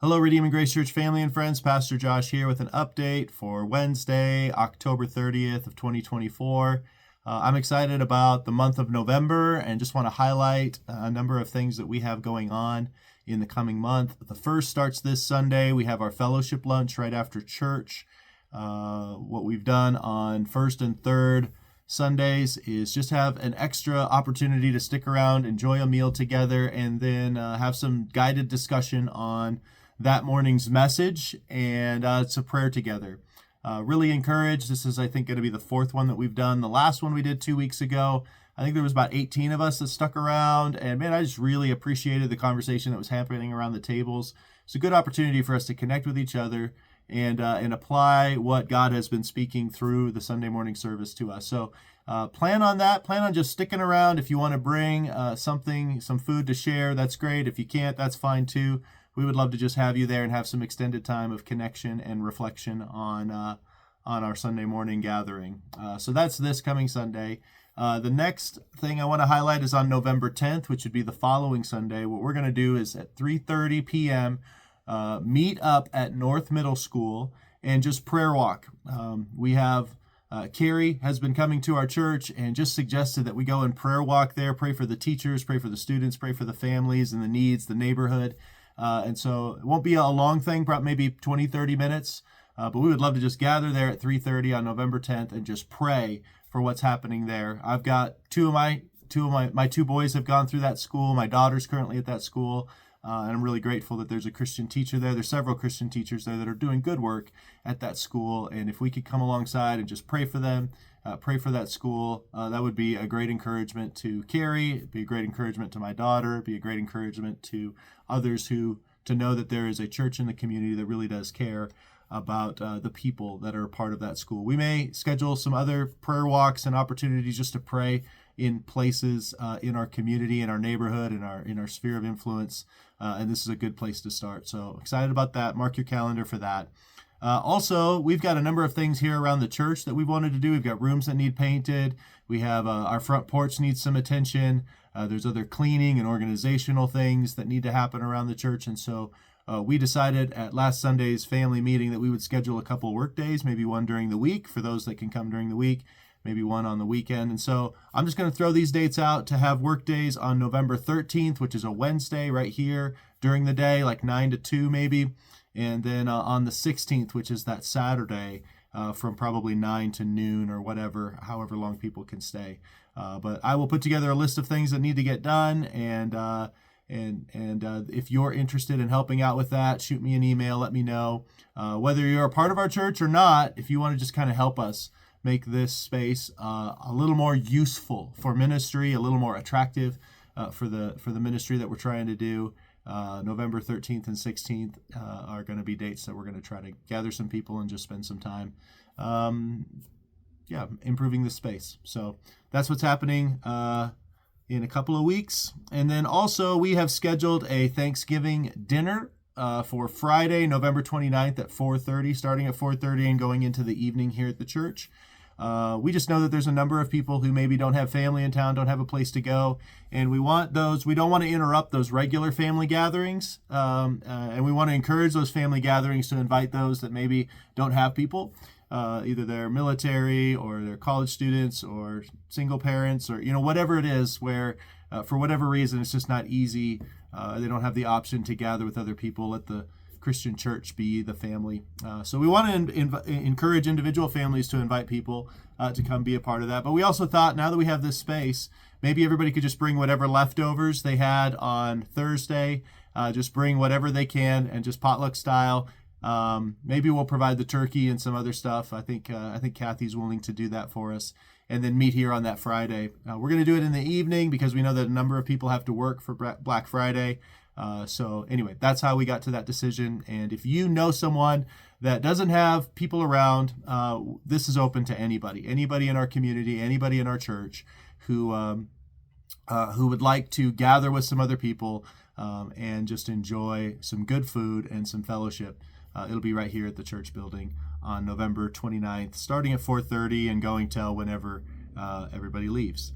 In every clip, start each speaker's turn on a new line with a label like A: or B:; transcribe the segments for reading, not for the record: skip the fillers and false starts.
A: Hello, Redeeming Grace Church family and friends. Pastor Josh here with an update for Wednesday, October 30th of 2024. I'm excited about the month of November and just want to highlight a number of things that we have going on in the coming month. The first starts this Sunday. We have our fellowship lunch right after church. What we've done on first and third Sundays is just have an extra opportunity to stick around, enjoy a meal together, and then have some guided discussion on that morning's message, and it's a prayer together. Really encouraged. This is, I think, going to be the fourth one that we've done. The last one we did 2 weeks ago, I think there was about 18 of us that stuck around, and man, I just really appreciated the conversation that was happening around the tables. It's a good opportunity for us to connect with each other and apply what God has been speaking through the Sunday morning service to us. So plan on that. Plan on just sticking around. If you want to bring some food to share, that's great. If you can't, that's fine too. We would love to just have you there and have some extended time of connection and reflection on our Sunday morning gathering. So that's this coming Sunday. The next thing I want to highlight is on November 10th, which would be the following Sunday. What we're going to do is at 3:30 p.m. Meet up at North Middle School and just prayer walk. We have Carrie has been coming to our church and just suggested that we go and prayer walk there, pray for the teachers, pray for the students, pray for the families and the needs, the neighborhood. And so it won't be a long thing, probably maybe 20, 30 minutes. But we would love to just gather there at 3:30 on November 10th and just pray for what's happening there. I've got my two boys have gone through that school. My daughter's currently at that school. And I'm really grateful that there's a Christian teacher there. There's several Christian teachers there that are doing good work at that school. And if we could come alongside and just pray for them, pray for that school, that would be a great encouragement to Carrie. It'd be a great encouragement to my daughter. It'd be a great encouragement to others to know that there is a church in the community that really does care about the people that are a part of that school. We may schedule some other prayer walks and opportunities just to pray in places in our community, in our neighborhood, in our sphere of influence. And this is a good place to start. So excited about that. Mark your calendar for that. Also, we've got a number of things here around the church that we've wanted to do. We've got rooms that need painted. We have our front porch needs some attention. There's other cleaning and organizational things that need to happen around the church. And so we decided at last Sunday's family meeting that we would schedule a couple work days, maybe one during the week for those that can come during the week, maybe one on the weekend. And so I'm just going to throw these dates out to have work days on November 13th, which is a Wednesday right here during the day, like 9 to 2 maybe. And then on the 16th, which is that Saturday, from probably 9 to noon or whatever, however long people can stay. But I will put together a list of things that need to get done. And if you're interested in helping out with that, shoot me an email, let me know. Whether you're a part of our church or not, if you want to just kind of help us make this space a little more useful for ministry, a little more attractive for the ministry that we're trying to do. November 13th and 16th are going to be dates that we're going to try to gather some people and just spend some time improving the space. So that's what's happening in a couple of weeks. And then also we have scheduled a Thanksgiving dinner for Friday, November 29th at 4:30, starting at 4:30 and going into the evening here at the church. We just know that there's a number of people who maybe don't have family in town, don't have a place to go, and we don't want to interrupt those regular family gatherings, and we want to encourage those family gatherings to invite those that maybe don't have people, either they're military or they're college students or single parents or, whatever it is where, for whatever reason, it's just not easy. They don't have the option to gather with other people. Let the Christian church be the family. So we want to encourage individual families to invite people to come be a part of that. But we also thought, now that we have this space, maybe everybody could just bring whatever leftovers they had on Thursday, just bring whatever they can and just potluck style. Maybe we'll provide the turkey and some other stuff. I think Kathy's willing to do that for us, and then meet here on that Friday. We're going to do it in the evening because we know that a number of people have to work for Black Friday. So anyway, that's how we got to that decision. And if you know someone that doesn't have people around, this is open to anybody in our community, anybody in our church who would like to gather with some other people and just enjoy some good food and some fellowship. It'll be right here at the church building on November 29th, starting at 4:30 and going till whenever everybody leaves.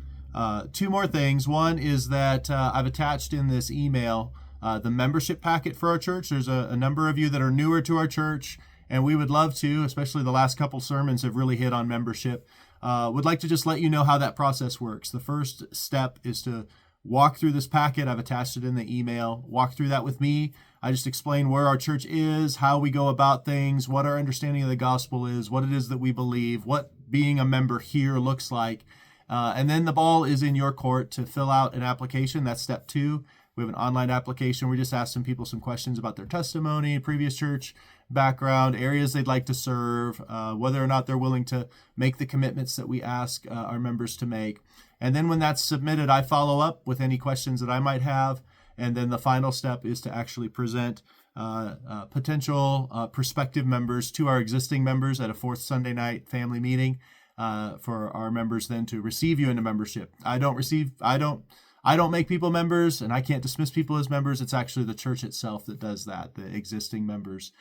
A: Two more things. One is that I've attached in this email the membership packet for our church. There's a number of you that are newer to our church, and we would love to, especially the last couple sermons have really hit on membership. Would like to just let you know how that process works. The first step is to walk through this packet. I've attached it in the email. Walk through that with me. I just explain where our church is, how we go about things, what our understanding of the gospel is, what it is that we believe, what being a member here looks like. And then the ball is in your court to fill out an application. That's step 2. We have an online application. We just ask some people some questions about their testimony, previous church background, areas they'd like to serve, whether or not they're willing to make the commitments that we ask our members to make. And then when that's submitted, I follow up with any questions that I might have. And then the final step is to actually present potential prospective members to our existing members at a 4th Sunday night family meeting for our members then to receive you into membership. I don't make people members, and I can't dismiss people as members. It's actually the church itself that does that, the existing members.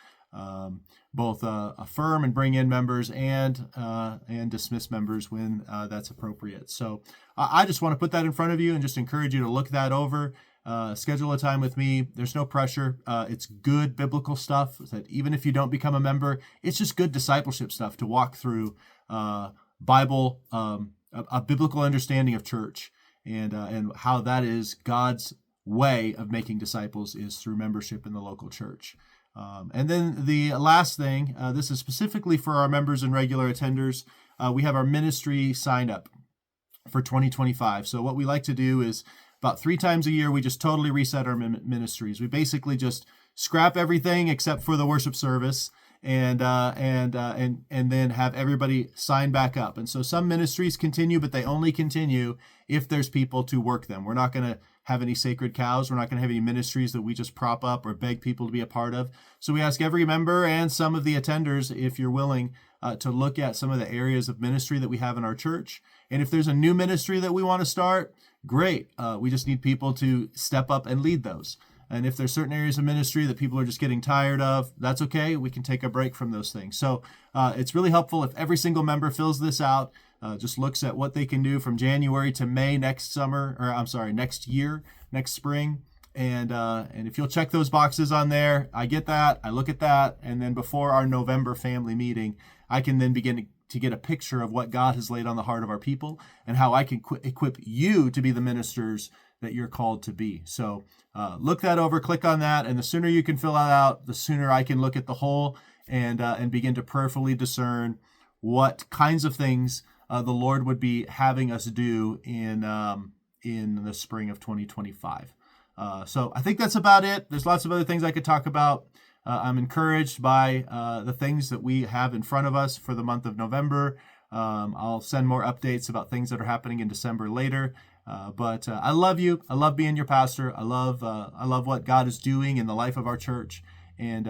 A: Both affirm and bring in members and dismiss members when that's appropriate. So I just want to put that in front of you and just encourage you to look that over. Schedule a time with me. There's no pressure. It's good biblical stuff that even if you don't become a member, it's just good discipleship stuff to walk through Bible, a biblical understanding of church and how that is God's way of making disciples is through membership in the local church. And then the last thing, this is specifically for our members and regular attenders. We have our ministry sign up for 2025. So what we like to do is about 3 times a year, we just totally reset our ministries. We basically just scrap everything except for the worship service and then have everybody sign back up. And so some ministries continue, but they only continue if there's people to work them. We're not going to have any sacred cows. We're not going to have any ministries that we just prop up or beg people to be a part of. So we ask every member and some of the attenders, if you're willing, to look at some of the areas of ministry that we have in our church. And if there's a new ministry that we want to start, great. We just need people to step up and lead those. And if there's certain areas of ministry that people are just getting tired of, that's okay. We can take a break from those things. So it's really helpful if every single member fills this out, just looks at what they can do from January to May next year, next spring. And if you'll check those boxes on there, I get that, I look at that. And then before our November family meeting, I can then begin to get a picture of what God has laid on the heart of our people and how I can equip you to be the ministers that you're called to be. So look that over, click on that, and the sooner you can fill that out, the sooner I can look at the whole and begin to prayerfully discern what kinds of things the Lord would be having us do in the spring of 2025. So I think that's about it. There's lots of other things I could talk about. I'm encouraged by the things that we have in front of us for the month of November. I'll send more updates about things that are happening in December later. But I love you. I love being your pastor. I love what God is doing in the life of our church, and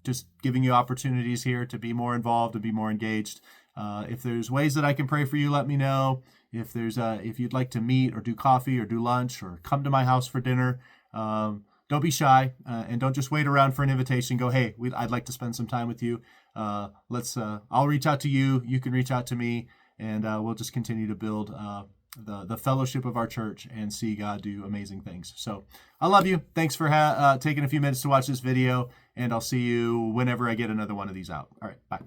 A: just giving you opportunities here to be more involved and be more engaged. If there's ways that I can pray for you, let me know. If you'd like to meet or do coffee or do lunch or come to my house for dinner, don't be shy and don't just wait around for an invitation. Go, hey, I'd like to spend some time with you. I'll reach out to you. You can reach out to me, and we'll just continue to build the fellowship of our church and see God do amazing things. So I love you. Thanks for taking a few minutes to watch this video, and I'll see you whenever I get another one of these out. All right, bye.